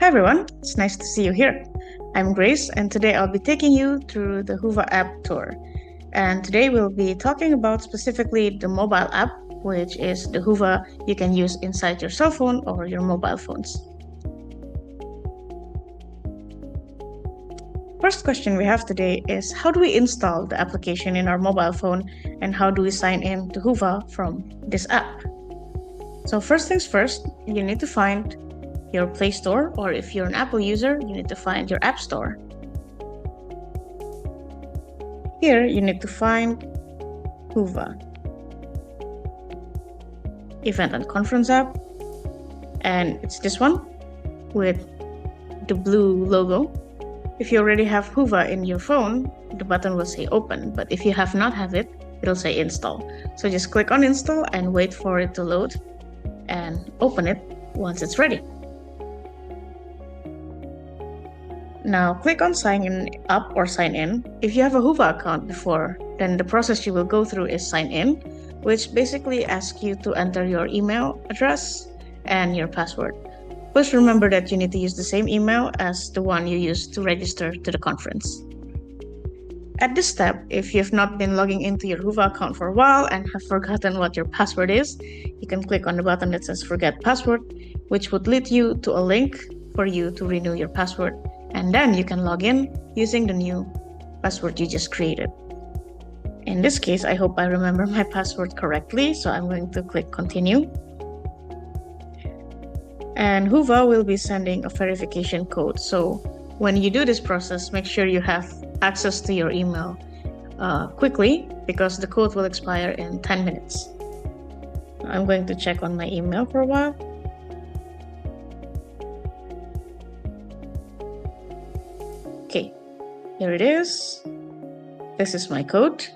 Hi everyone, it's nice to see you here. I'm Grace, and today I'll be taking you through the Whova app tour. And today we'll be talking about specifically the mobile app, which is the Whova you can use inside your cell phone or your mobile phones. First question we have today is how do we install the application in our mobile phone and how do we sign in to Whova from this app? So first things first, you need to find your Play Store, or if you're an Apple user, you need to find your App Store. Here, you need to find Whova, Event and Conference app, and it's this one with the blue logo. If you already have Whova in your phone, the button will say open, but if you have not have it, it'll say install. So just click on install and wait for it to load and open it once it's ready. Now click on sign up or sign in. If you have a Whova account before, then the process you will go through is sign in, which basically asks you to enter your email address and your password. Please remember that you need to use the same email as the one you used to register to the conference. At this step, if you have not been logging into your Whova account for a while and have forgotten what your password is, you can click on the button that says forget password, which would lead you to a link for you to renew your password. And then you can log in using the new password you just created. In this case, I hope I remember my password correctly, so I'm going to click continue. And Whova will be sending a verification code. So when you do this process, make sure you have access to your email quickly because the code will expire in 10 minutes. I'm going to check on my email for a while. Okay, here it is. This is my code.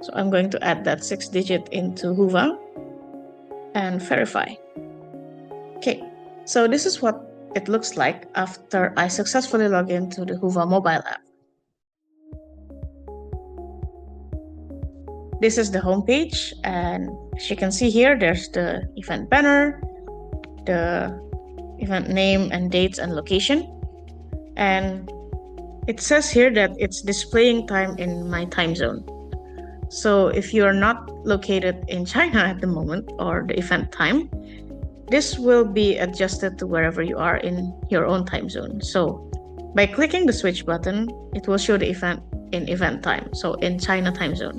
So I'm going to add that 6-digit into Whova and verify. Okay, so this is what it looks like after I successfully log into the Whova mobile app. This is the homepage, and as you can see here, there's the event banner, the event name and dates and location. And it says here that it's displaying time in my time zone. So if you are not located in China at the moment or the event time, this will be adjusted to wherever you are in your own time zone. So by clicking the switch button, it will show the event in event time, so in China time zone.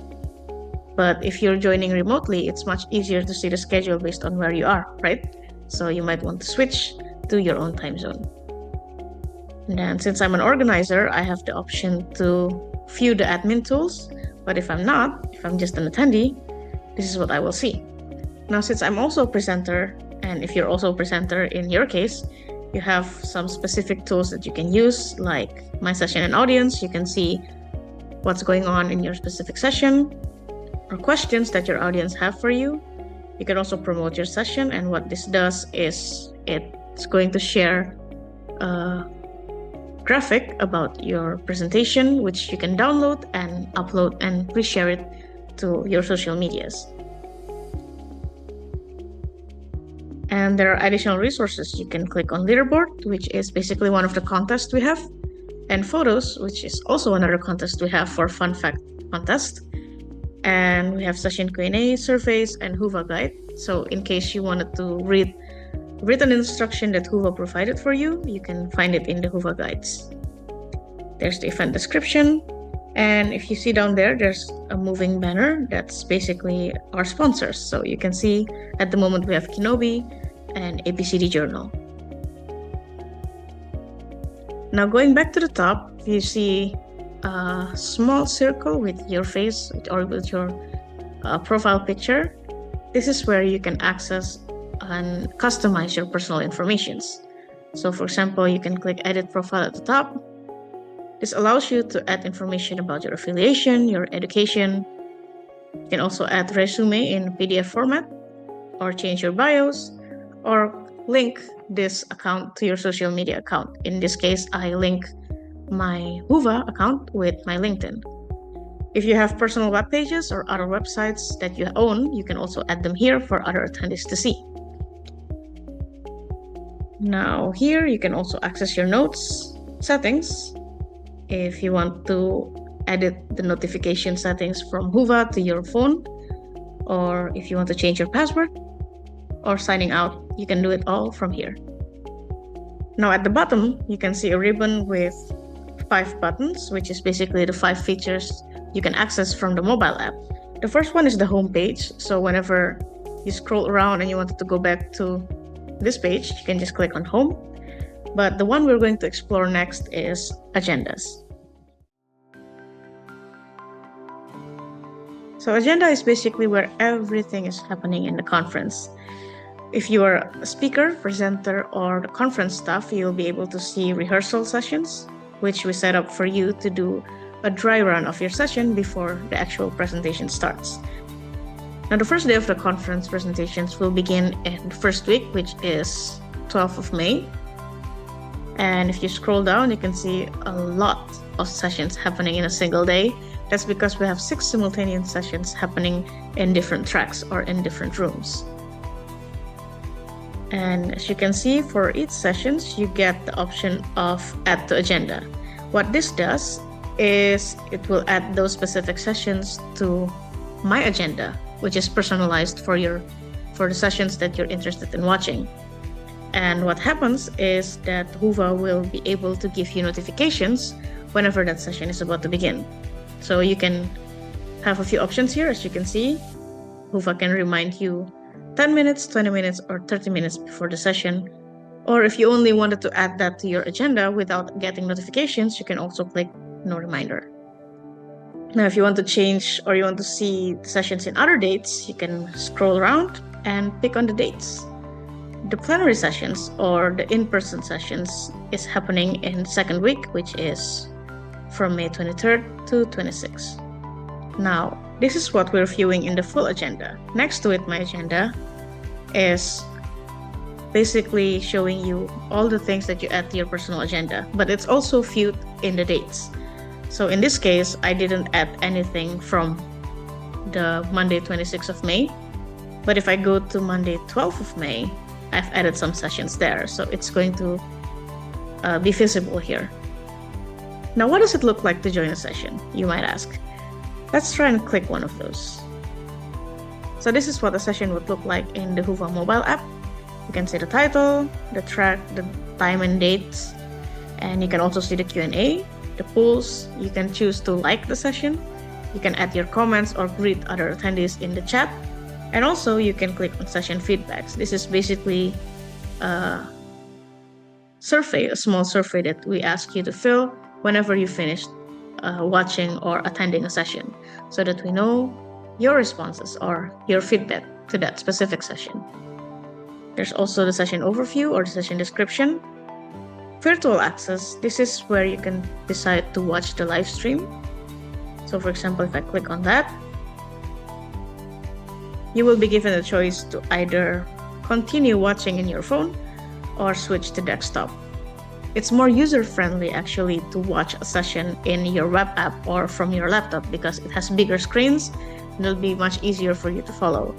But if you're joining remotely, it's much easier to see the schedule based on where you are, right? So you might want to switch to your own time zone. And then since I'm an organizer, I have the option to view the admin tools. But if I'm not, if I'm just an attendee, this is what I will see. Now, since I'm also a presenter, and if you're also a presenter in your case, you have some specific tools that you can use, like My Session and Audience. You can see what's going on in your specific session or questions that your audience have for you. You can also promote your session, and what this does is it's going to share a graphic about your presentation, which you can download and upload and reshare it to your social medias. And there are additional resources. You can click on Leaderboard, which is basically one of the contests we have, and Photos, which is also another contest we have for Fun Fact Contest. And we have Session Q&A, surveys, and Whova Guide. So in case you wanted to read written instruction that Whova provided for you, you can find it in the Whova Guides. There's the event description. And if you see down there, there's a moving banner that's basically our sponsors. So you can see at the moment we have Kenobi and ABCD Journal. Now going back to the top, you see a small circle with your face or with your profile picture. This is where you can access and customize your personal information. So for example, you can click edit profile at the top. This allows you to add information about your affiliation, your education. You can also add resume in PDF format or change your bios or link this account to your social media account. In this case, I link my Whova account with my LinkedIn. If you have personal web pages or other websites that you own, you can also add them here for other attendees to see. Now here you can also access your notes settings if you want to edit the notification settings from Whova to your phone, or if you want to change your password or signing out, you can do it all from here. Now at the bottom, you can see a ribbon with 5 buttons, which is basically the 5 features you can access from the mobile app. The first one is the home page. So whenever you scroll around and you wanted to go back to this page, you can just click on home. But the one we're going to explore next is agendas. So agenda is basically where everything is happening in the conference. If you are a speaker, presenter, or the conference staff, you'll be able to see rehearsal sessions, which we set up for you to do a dry run of your session before the actual presentation starts. Now, the first day of the conference presentations will begin in the first week, which is 12th of May. And if you scroll down, you can see a lot of sessions happening in a single day. That's because we have 6 simultaneous sessions happening in different tracks or in different rooms. And as you can see, for each sessions, you get the option of add to agenda. What this does is it will add those specific sessions to my agenda, which is personalized for the sessions that you're interested in watching. And what happens is that Whova will be able to give you notifications whenever that session is about to begin. So you can have a few options here. As you can see, Whova can remind you 10 minutes, 20 minutes, or 30 minutes before the session. Or if you only wanted to add that to your agenda without getting notifications, you can also click no reminder. Now, if you want to change or you want to see the sessions in other dates, you can scroll around and pick on the dates. The plenary sessions or the in-person sessions is happening in the second week, which is from May 23rd to 26th. Now, this is what we're viewing in the full agenda. Next to it, my agenda is basically showing you all the things that you add to your personal agenda, but it's also viewed in the dates. So in this case, I didn't add anything from the Monday 26th of May, but if I go to Monday 12th of May, I've added some sessions there, so it's going to be visible here. Now, what does it look like to join a session, you might ask? Let's try and click one of those. So this is what a session would look like in the Whova mobile app. You can see the title, the track, the time and dates, and you can also see the Q&A, the polls. You can choose to like the session. You can add your comments or greet other attendees in the chat. And also you can click on session feedbacks. This is basically a survey, a small survey that we ask you to fill whenever you finish watching or attending a session, so that we know your responses or your feedback to that specific session. There's also the session overview or the session description. Virtual access, this is where you can decide to watch the live stream. So for example, if I click on that, you will be given a choice to either continue watching in your phone or switch to desktop. It's more user-friendly actually to watch a session in your web app or from your laptop because it has bigger screens and it'll be much easier for you to follow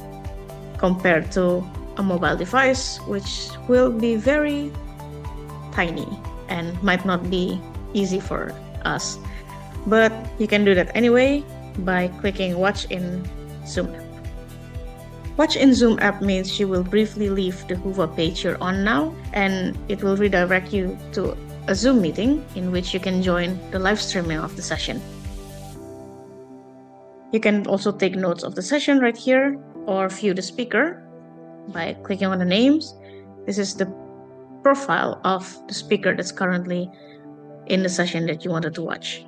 compared to a mobile device, which will be very tiny and might not be easy for us. But you can do that anyway by clicking Watch in Zoom app. Watch in Zoom app means you will briefly leave the Whova page you're on now, and it will redirect you to a Zoom meeting in which you can join the live streaming of the session. You can also take notes of the session right here or view the speaker by clicking on the names. This is the profile of the speaker that's currently in the session that you wanted to watch.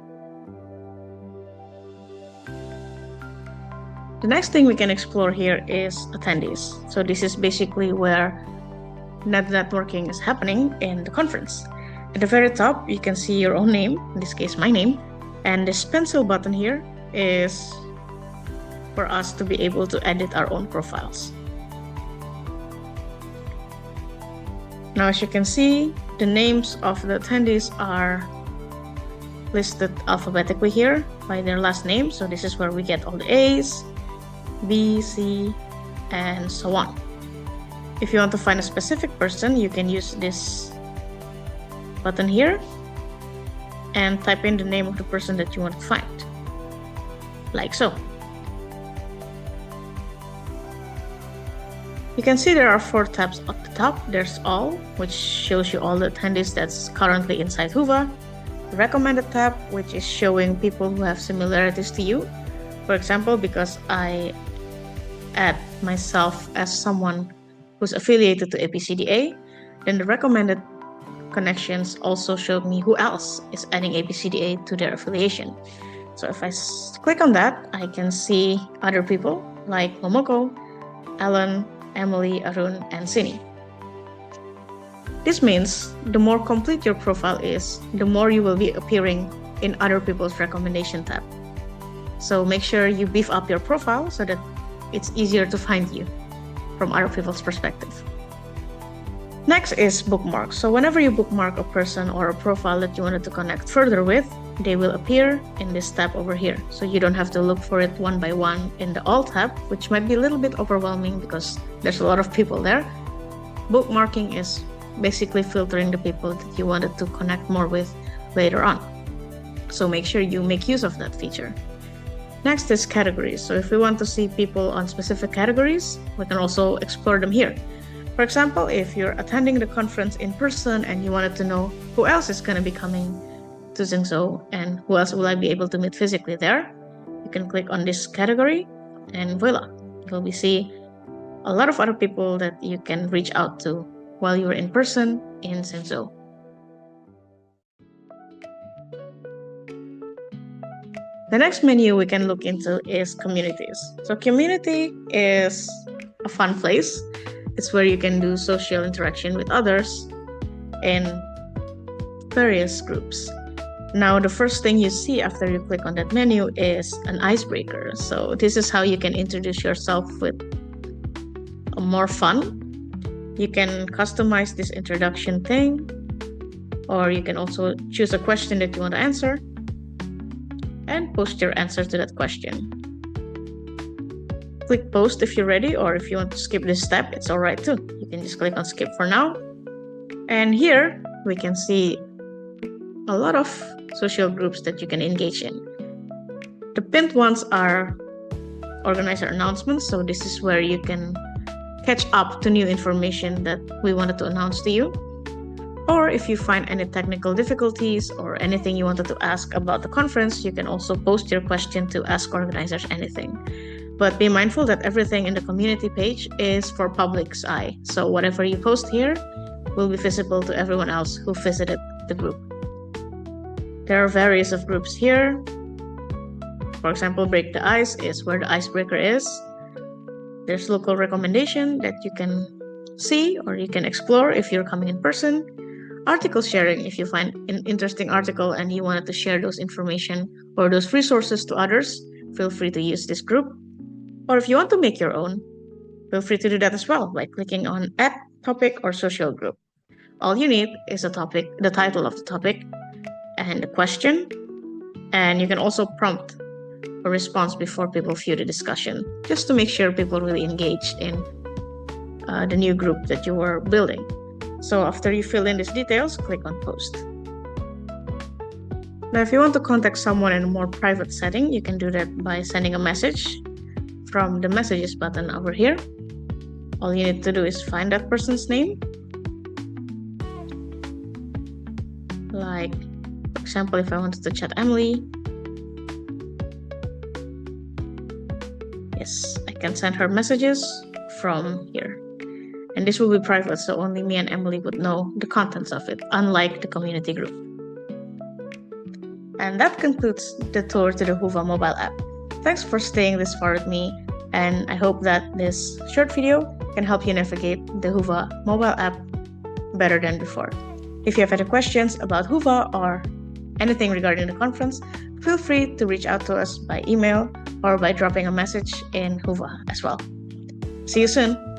The next thing we can explore here is attendees. So this is basically where networking is happening in the conference. At the very top, you can see your own name, in this case my name, and this pencil button here is for us to be able to edit our own profiles. Now, as you can see, the names of the attendees are listed alphabetically here by their last name. So this is where we get all the A's, B, C, and so on. If you want to find a specific person, you can use this button here and type in the name of the person that you want to find, like so. You can see there are 4 tabs at the top. There's All, which shows you all the attendees that's currently inside Whova. The Recommended tab, which is showing people who have similarities to you. For example, because I add myself as someone who's affiliated to APCDA, then the recommended connections also showed me who else is adding APCDA to their affiliation. So if I click on that, I can see other people like Momoko, Alan, Emily, Arun, and Sini. This means the more complete your profile is, the more you will be appearing in other people's recommendation tab. So make sure you beef up your profile so that it's easier to find you from other people's perspective. Next is bookmarks. So whenever you bookmark a person or a profile that you wanted to connect further with, they will appear in this tab over here. So you don't have to look for it one by one in the All tab, which might be a little bit overwhelming because there's a lot of people there. Bookmarking is basically filtering the people that you wanted to connect more with later on. So make sure you make use of that feature. Next is categories. So if we want to see people on specific categories, we can also explore them here. For example, if you're attending the conference in person and you wanted to know who else is going to be coming to Zhengzhou and who else will I be able to meet physically there, you can click on this category and voila, you'll be see a lot of other people that you can reach out to while you're in person in Zhengzhou. The next menu we can look into is communities. So community is a fun place. It's where you can do social interaction with others in various groups. Now, the first thing you see after you click on that menu is an icebreaker. So this is how you can introduce yourself with a more fun. You can customize this introduction thing, or you can also choose a question that you want to answer and post your answer to that question. Click post if you're ready, or if you want to skip this step, it's alright too. You can just click on skip for now. And here we can see a lot of social groups that you can engage in. The pinned ones are organizer announcements, so this is where you can catch up to new information that we wanted to announce to you. Or if you find any technical difficulties or anything you wanted to ask about the conference, you can also post your question to ask organizers anything. But be mindful that everything in the community page is for public's eye. So whatever you post here will be visible to everyone else who visited the group. There are various of groups here. For example, Break the Ice is where the icebreaker is. There's local recommendation that you can see or you can explore if you're coming in person. Article sharing, if you find an interesting article and you wanted to share those information or those resources to others, feel free to use this group. Or if you want to make your own, feel free to do that as well by clicking on Add Topic or Social Group. All you need is a topic, the title of the topic, and the question, and you can also prompt a response before people view the discussion, just to make sure people really engaged in the new group that you were building. So after you fill in these details, click on Post. Now, if you want to contact someone in a more private setting, you can do that by sending a message from the Messages button over here. All you need to do is find that person's name. Like, for example, if I wanted to chat Emily, yes, I can send her messages from here. And this will be private, so only me and Emily would know the contents of it, unlike the community group. And that concludes the tour to the Whova mobile app. Thanks for staying this far with me, and I hope that this short video can help you navigate the Whova mobile app better than before. If you have any questions about Whova or anything regarding the conference, feel free to reach out to us by email or by dropping a message in Whova as well. See you soon!